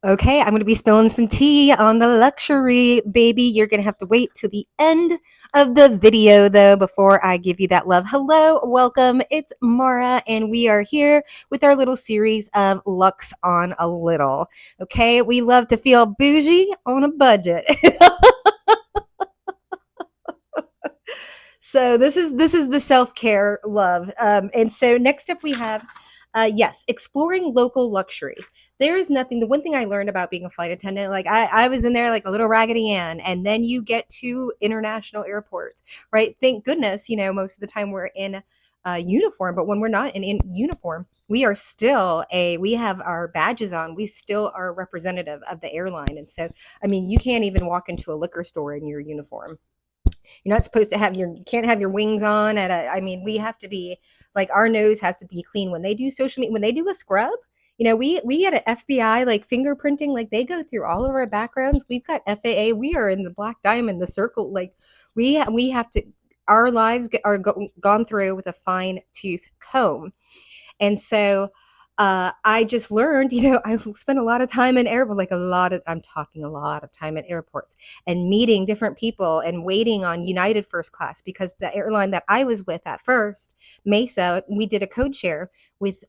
Okay, I'm going to be spilling some tea on the luxury, baby. You're going to have to wait till the end of the video, though, before I give you that love. Hello, welcome. It's Mara, and we are here with our little series of Lux on a Little. Okay, we love to feel bougie on a budget. So this is the self-care love. And so next up we have yes, exploring local luxuries. There is nothing. The one thing I learned about being a flight attendant, like I was in there like a little Raggedy Ann, and then you get to international airports, right? Thank goodness, most of the time we're in uniform, but when we're not in uniform, we are still we have our badges on. We still are a representative of the airline, and so I mean, you can't even walk into a liquor store in your uniform. You're not supposed to have you can't have your wings on I mean, we have to be like, our nose has to be clean when they do social media, when they do a scrub. We had an FBI like fingerprinting, like they go through all of our backgrounds. We've got FAA. We are in the black diamond, the circle. Like we have to, our lives are gone through with a fine tooth comb. And so I just learned, I spent a lot of time in airports, I'm talking a lot of time at airports and meeting different people and waiting on United first class, because the airline that I was with at first, Mesa, we did a code share with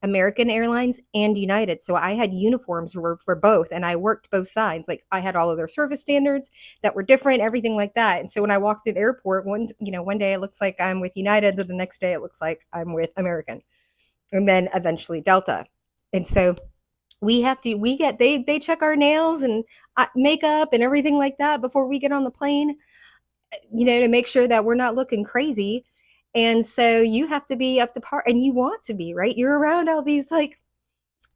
American Airlines and United. So I had uniforms for both, and I worked both sides. Like I had all of their service standards that were different, everything like that. And so when I walked through the airport, one day it looks like I'm with United, then the next day it looks like I'm with American, and then eventually Delta. And so they check our nails and makeup and everything like that before we get on the plane, to make sure that we're not looking crazy. And so you have to be up to par, and you want to be, right? You're around all these like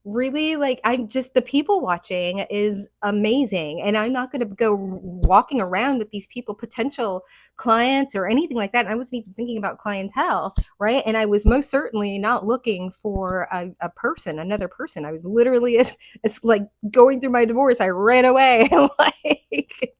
really, like, I'm just, the people watching is amazing, and I'm not going to go walking around with these people, potential clients or anything like that. And I wasn't even thinking about clientele, right? And I was most certainly not looking for another person. I was literally as like going through my divorce, I ran away. Like,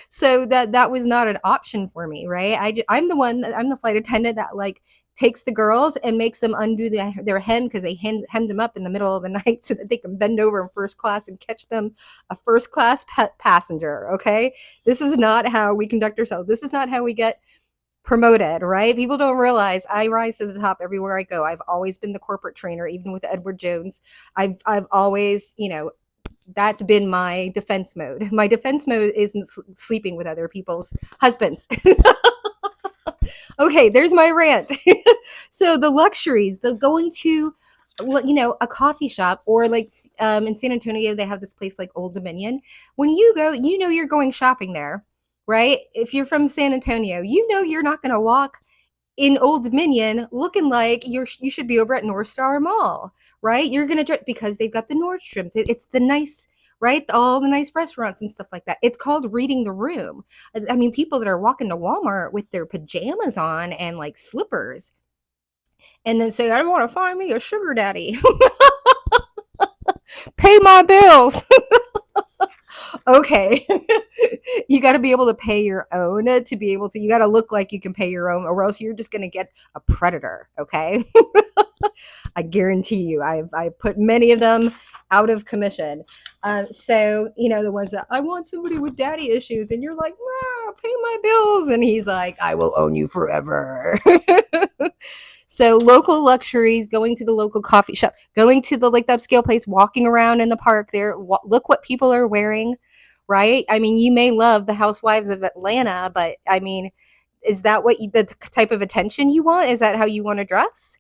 so that was not an option for me, right? I'm the flight attendant that like takes the girls and makes them undo their hem, because they hem them up in the middle of the night so that they can bend over in first class and catch them a first class passenger. Okay, this is not how we conduct ourselves. This is not how we get promoted, right? People don't realize I rise to the top everywhere I go. I've always been the corporate trainer, even with Edward Jones. I've always, that's been my defense mode. My defense mode isn't sleeping with other people's husbands. Okay, there's my rant. So the luxuries, the going to, a coffee shop, or like in San Antonio, they have this place like Old Dominion. When you go, you're going shopping there, right? If you're from San Antonio, you're not going to walk in Old Dominion looking like you should be over at North Star Mall, right? You're going to, because they've got the Nordstrom. It's the nice, right? All the nice restaurants and stuff like that. It's called reading the room. I mean, people that are walking to Walmart with their pajamas on and like slippers, and then say, I want to find me a sugar daddy. Pay my bills. Okay. You got to be able to pay your own to be able to, you got to look like you can pay your own, or else you're just going to get a predator. Okay. I guarantee you, I put many of them out of commission. So, the ones that, I want somebody with daddy issues, and you're like, pay my bills. And he's like, I will own you forever. So local luxuries, going to the local coffee shop, going to the upscale place, walking around in the park there. Look what people are wearing, right? I mean, you may love the Housewives of Atlanta, but I mean, is that the type of attention you want? Is that how you want to dress?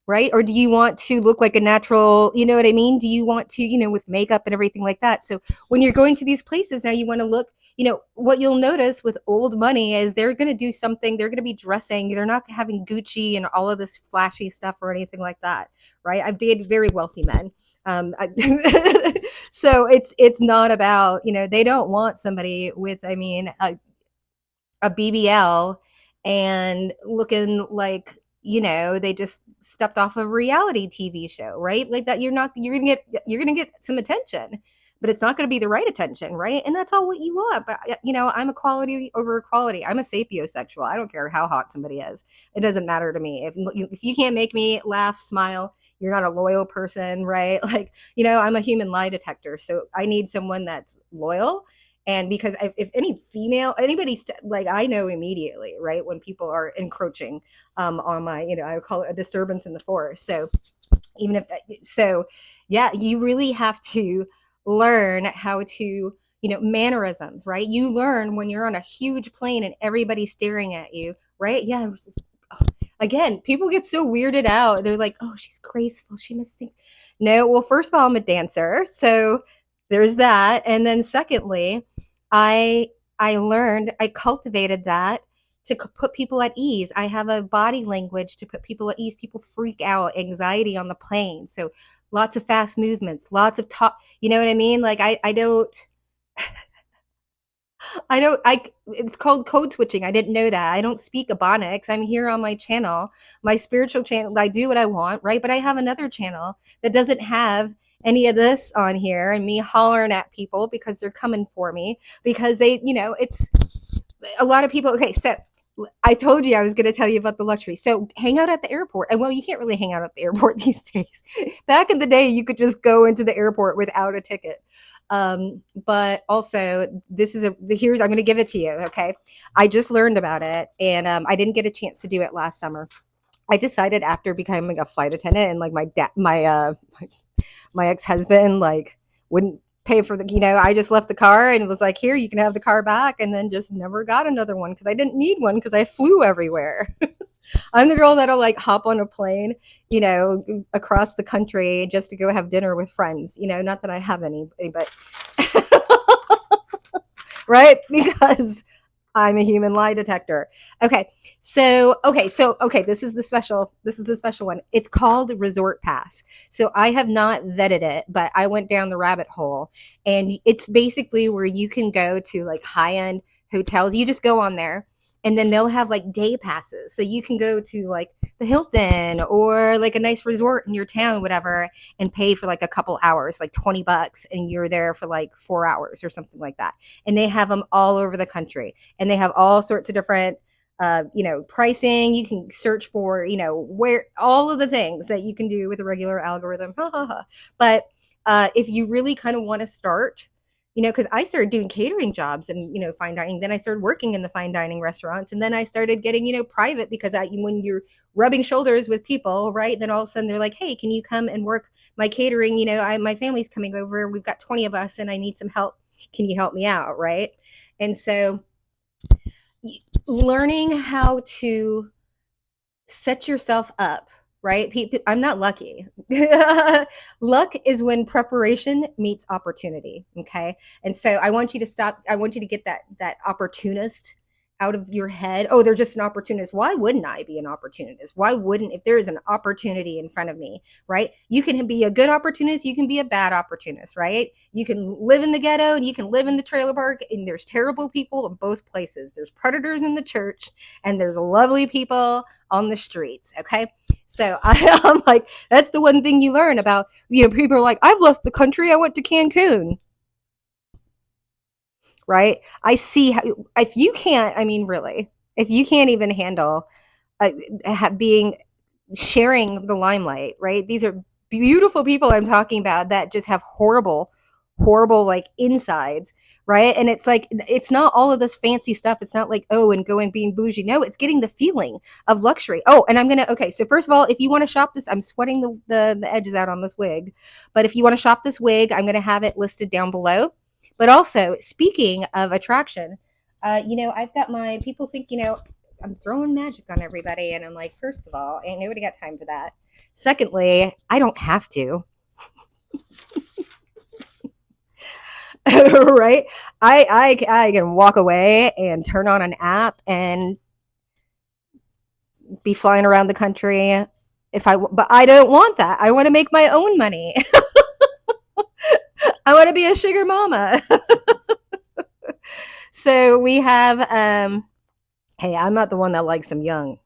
Right? Or do you want to look like a natural, you know what I mean? Do you want to, with makeup and everything like that? So when you're going to these places, now you want to look, what you'll notice with old money is they're going to do something, they're going to be dressing, they're not having Gucci and all of this flashy stuff or anything like that, right? I've dated very wealthy men. So it's not about, they don't want somebody with, I mean, a BBL and looking like, they just stepped off of a reality TV show, right? Like that, you're going to get some attention, but it's not going to be the right attention, right? And that's all what you want. But I'm a quality over quality. I'm a sapiosexual. I don't care how hot somebody is. It doesn't matter to me. If you can't make me laugh, smile, you're not a loyal person, right? Like, you know, I'm a human lie detector, so I need someone that's loyal. And because if any female, anybody, like, I know immediately, right, when people are encroaching on my, you know, I call it a disturbance in the forest. So even if that, so yeah, you really have to learn how to, you know, mannerisms, right? You learn when you're on a huge plane and everybody's staring at you, right? Yeah. Again, people get so weirded out. They're like, oh, she's graceful, she must think. No, well, first of all, I'm a dancer, so there's that. And then secondly, i I cultivated that to put people at ease. I have a body language to put people at ease. People freak out, anxiety on the plane, so lots of fast movements, lots of talk, you know what I mean? Like, I don't, I don't, I, it's called code switching. I didn't know that. I don't speak Ebonics. I'm here on my channel, my spiritual channel. I do what I want, right? But I have another channel that doesn't have any of this on here and me hollering at people because they're coming for me because they, you know, it's a lot of people. Okay. So I told you I was going to tell you about the luxury. So hang out at the airport. And well, you can't really hang out at the airport these days. Back in the day, you could just go into the airport without a ticket. But also, this is I'm going to give it to you. Okay. I just learned about it, and I didn't get a chance to do it last summer. I decided after becoming a flight attendant, and like my ex-husband like wouldn't pay for the, you know, I just left the car and was like, here, you can have the car back, and then just never got another one because I didn't need one because I flew everywhere. I'm the girl that'll like hop on a plane, you know, across the country just to go have dinner with friends, you know, not that I have any, but right, because I'm a human lie detector. Okay. This is the special one. It's called Resort Pass. So I have not vetted it, but I went down the rabbit hole, and it's basically where you can go to like high-end hotels. You just go on there, and then they'll have like day passes. So you can go to like the Hilton or like a nice resort in your town, whatever, and pay for like a couple hours, like $20, and you're there for like 4 hours or something like that. And they have them all over the country, and they have all sorts of different you know, pricing. You can search for, you know, where all of the things that you can do with a regular algorithm. But if you really kind of want to start, you know, because I started doing catering jobs and, you know, fine dining. Then I started working in the fine dining restaurants, and then I started getting, you know, private, because when you're rubbing shoulders with people, right, then all of a sudden they're like, hey, can you come and work my catering? You know, my family's coming over. We've got 20 of us, and I need some help. Can you help me out, right? And so learning how to set yourself up, right? I'm not lucky. Luck is when preparation meets opportunity. Okay. And so I want you to stop. I want you to get that opportunist out of your head. Oh, they're just an opportunist. Why wouldn't I be an opportunist? Why wouldn't, if there is an opportunity in front of me, right? You can be a good opportunist. You can be a bad opportunist, right? You can live in the ghetto and you can live in the trailer park, and there's terrible people in both places. There's predators in the church, and there's lovely people on the streets. Okay. So I'm like, that's the one thing you learn about, you know, people are like, I've left the country. I went to Cancun. Right. I see how, if you can't, I mean, really, if you can't even handle being, sharing the limelight, right? These are beautiful people I'm talking about that just have horrible like insides, right? And it's like, it's not all of this fancy stuff. It's not like, oh, and going being bougie. No, it's getting the feeling of luxury. Oh, and okay, so first of all, if you want to shop this, I'm sweating the edges out on this wig, but if you want to shop this wig, I'm going to have it listed down below. But also, speaking of attraction, you know, I've got my people think, you know, I'm throwing magic on everybody, and I'm like, first of all, ain't nobody got time for that. Secondly, I don't have to. Right? I can walk away and turn on an app and be flying around the country but I don't want that. I want to make my own money. I want to be a sugar mama. So we have, hey, I'm not the one that likes them young.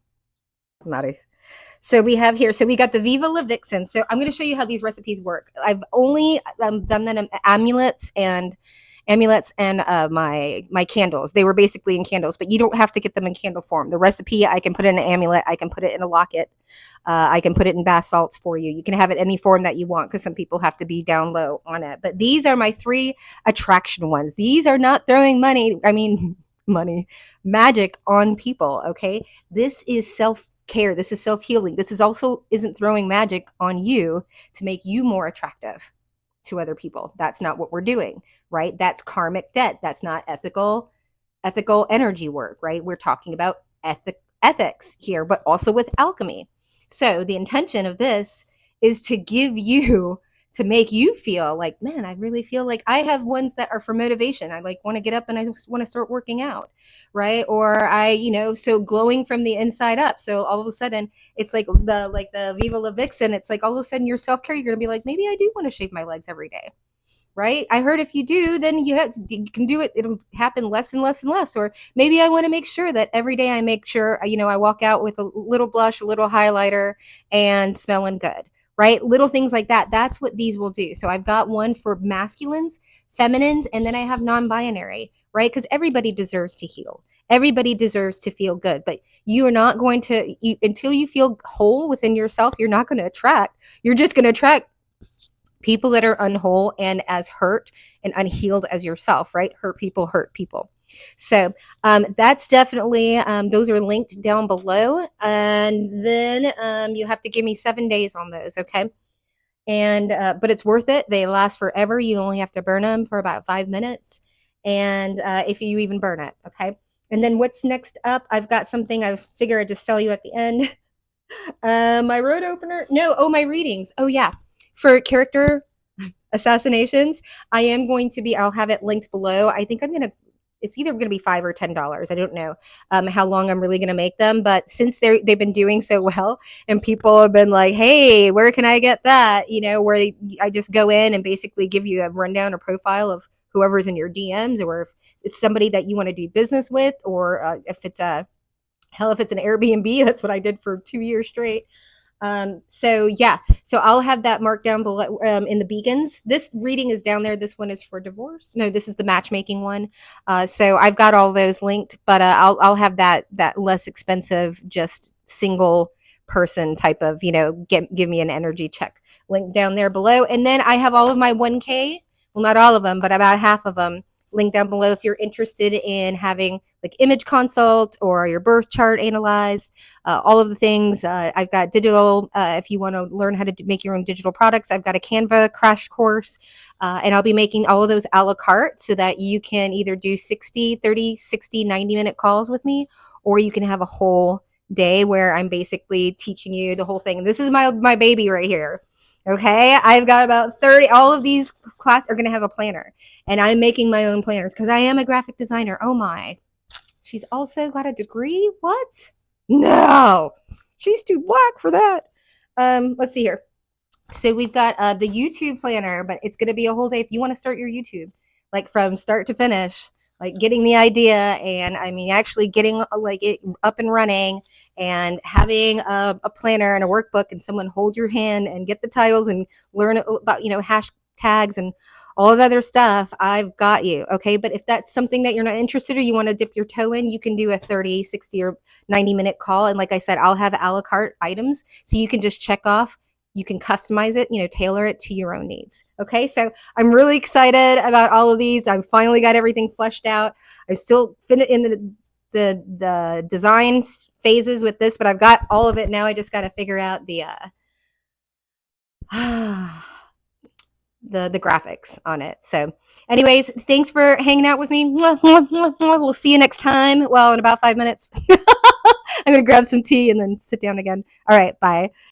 So we have here, so we got the Viva La Vixen. So I'm going to show you how these recipes work. I've only done that in amulets and amulets and my candles. They were basically in candles, but you don't have to get them in candle form. The recipe, I can put in an amulet, I can put it in a locket, I can put it in bath salts for you. You can have it any form that you want because some people have to be down low on it. But these are my 3 attraction ones. These are not throwing magic on people. Okay, this is self-care. This is self-healing. This is also isn't throwing magic on you to make you more attractive to other people. That's not what we're doing, right? That's karmic debt. That's not ethical energy work, right? We're talking about ethics here, but also with alchemy. So the intention of this is to make you feel like, man, I really feel like I have ones that are for motivation. I like want to get up and I just want to start working out, right? Or so glowing from the inside up. So all of a sudden it's like the Viva La Vixen. It's like all of a sudden your self-care, you're going to be like, maybe I do want to shave my legs every day. Right? I heard if you do, then you can do it. It'll happen less and less and less. Or maybe I want to make sure that every day I make sure, I walk out with a little blush, a little highlighter, and smelling good. Right? Little things like that. That's what these will do. So I've got one for masculines, feminines, and then I have non-binary, right? Because everybody deserves to heal. Everybody deserves to feel good, but you are not going to, until you feel whole within yourself, you're not going to attract. You're just going to attract people that are unwhole and as hurt and unhealed as yourself, right? Hurt people hurt people. So that's definitely, those are linked down below. And then you have to give me 7 days on those, okay? And but it's worth it. They last forever. You only have to burn them for about 5 minutes. And if you even burn it, okay? And then what's next up? I've got something I figure I'd just sell you at the end. My road opener. No, my readings. Oh, yeah. For character assassinations, I'll have it linked below. I think it's either going to be $5 or $10. I don't know how long I'm really going to make them. But since they've been doing so well and people have been like, hey, where can I get that? Where I just go in and basically give you a rundown or profile of whoever's in your DMs, or if it's somebody that you want to do business with, or if it's an Airbnb. That's what I did for 2 years straight. So I'll have that marked down below in the beacons. This reading is down there. This one is for divorce. No, this is the matchmaking one. So I've got all those linked, but I'll have that less expensive, just single person type of, give me an energy check link down there below. And then I have all of my 1K. Well, not all of them, but about half of them link down below if you're interested in having like image consult or your birth chart analyzed, all of the things. I've got digital, if you want to learn how to make your own digital products, I've got a Canva crash course, and I'll be making all of those a la carte so that you can either do 60, 30, 60, 90-minute calls with me, or you can have a whole day where I'm basically teaching you the whole thing. This is my baby right here. Okay, I've got about 30. All of these classes are going to have a planner, and I'm making my own planners because I am a graphic designer. Oh my. She's also got a degree? What? No, she's too black for that. Let's see here. So we've got the YouTube planner, but it's going to be a whole day. If you want to start your YouTube, like from start to finish, like getting the idea and actually getting like it up and running, and having a planner and a workbook and someone hold your hand and get the titles and learn about, hashtags and all of the other stuff, I've got you. Okay. But if that's something that you're not interested, or you want to dip your toe in, you can do a 30, 60 or 90-minute call. And like I said, I'll have a la carte items. So you can just check off. You can customize it, tailor it to your own needs. Okay, so I'm really excited about all of these. I've finally got everything fleshed out. I'm still in the design phases with this, but I've got all of it now. I just got to figure out the graphics on it. So anyways, thanks for hanging out with me. We'll see you next time. Well, in about 5 minutes. I'm going to grab some tea and then sit down again. All right, bye.